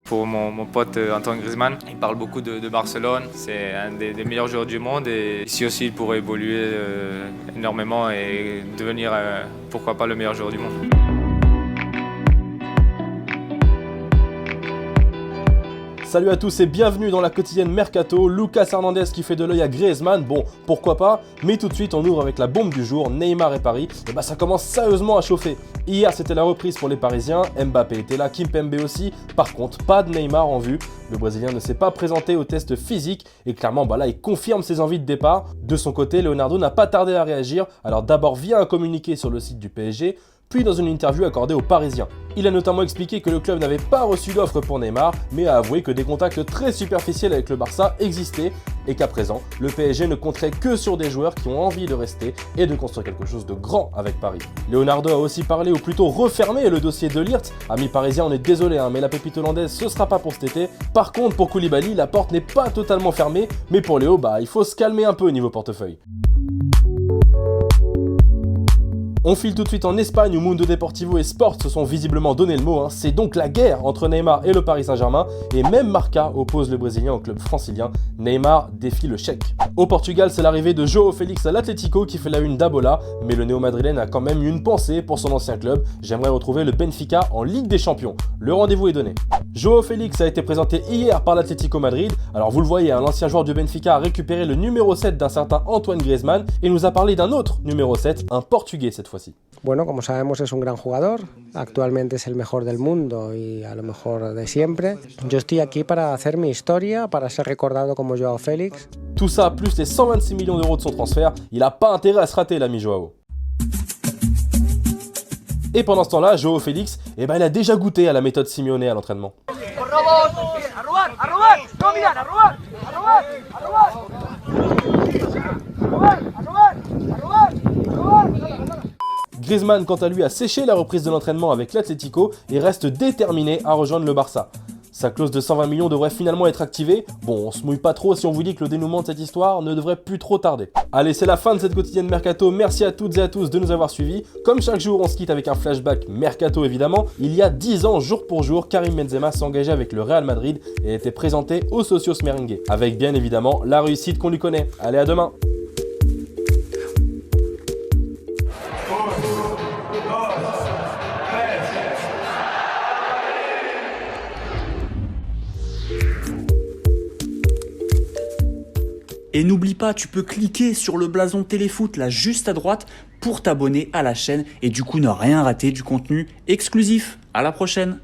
Pour mon pote Antoine Griezmann, il parle beaucoup de Barcelone, c'est un des meilleurs joueurs du monde et ici aussi il pourrait évoluer énormément et devenir pourquoi pas le meilleur joueur du monde. Salut à tous et bienvenue dans la quotidienne Mercato. Lucas Hernandez qui fait de l'œil à Griezmann, bon pourquoi pas, mais tout de suite on ouvre avec la bombe du jour, Neymar et Paris. Et bah ça commence sérieusement à chauffer. Hier c'était la reprise pour les Parisiens, Mbappé était là, Kimpembe aussi, par contre pas de Neymar en vue. Le Brésilien ne s'est pas présenté au test physique et clairement là il confirme ses envies de départ. De son côté, Leonardo n'a pas tardé à réagir, alors d'abord via un communiqué sur le site du PSG, puis dans une interview accordée aux Parisiens. Il a notamment expliqué que le club n'avait pas reçu d'offre pour Neymar, mais a avoué que des contacts très superficiels avec le Barça existaient et qu'à présent, le PSG ne compterait que sur des joueurs qui ont envie de rester et de construire quelque chose de grand avec Paris. Leonardo a aussi parlé, ou plutôt refermé, le dossier de Ligt. Amis parisiens, on est désolé, mais la pépite hollandaise, ce sera pas pour cet été. Par contre, pour Koulibaly, la porte n'est pas totalement fermée, mais pour Léo, il faut se calmer un peu au niveau portefeuille. On file tout de suite en Espagne où Mundo Deportivo et Sport se sont visiblement donné le mot. C'est donc la guerre entre Neymar et le Paris Saint-Germain et même Marca oppose le Brésilien au club francilien. Neymar défie le chèque. Au Portugal, c'est l'arrivée de João Félix à l'Atlético qui fait la une d'Abola, mais le néo-madrilène a quand même une pensée pour son ancien club. J'aimerais retrouver le Benfica en Ligue des Champions. Le rendez-vous est donné. João Félix a été présenté hier par l'Atlético Madrid. Alors vous le voyez, l'ancien joueur du Benfica a récupéré le numéro 7 d'un certain Antoine Griezmann et nous a parlé d'un autre numéro 7, un Portugais cette fois-ci. Bueno, como sabemos es un gran jugador, actualmente es el mejor del mundo y a lo mejor de siempre. Yo estoy aquí para hacer mi historia, para ser recordado como João Félix. Tout ça, plus les 126 millions d'euros de son transfert, il a pas intérêt à se rater l'ami João. Et pendant ce temps-là, João Félix, il a déjà goûté à la méthode Simeone à l'entraînement. Griezmann, quant à lui, a séché la reprise de l'entraînement avec l'Atlético et reste déterminé à rejoindre le Barça. Sa clause de 120 millions devrait finalement être activée. Bon, on se mouille pas trop si on vous dit que le dénouement de cette histoire ne devrait plus trop tarder. Allez, c'est la fin de cette quotidienne Mercato. Merci à toutes et à tous de nous avoir suivis. Comme chaque jour, on se quitte avec un flashback Mercato évidemment. Il y a 10 ans, jour pour jour, Karim Benzema s'engageait avec le Real Madrid et était présenté aux Socios Merengue. Avec bien évidemment la réussite qu'on lui connaît. Allez, à demain. Et n'oublie pas, tu peux cliquer sur le blason Téléfoot là juste à droite pour t'abonner à la chaîne et du coup ne rien rater du contenu exclusif. À la prochaine.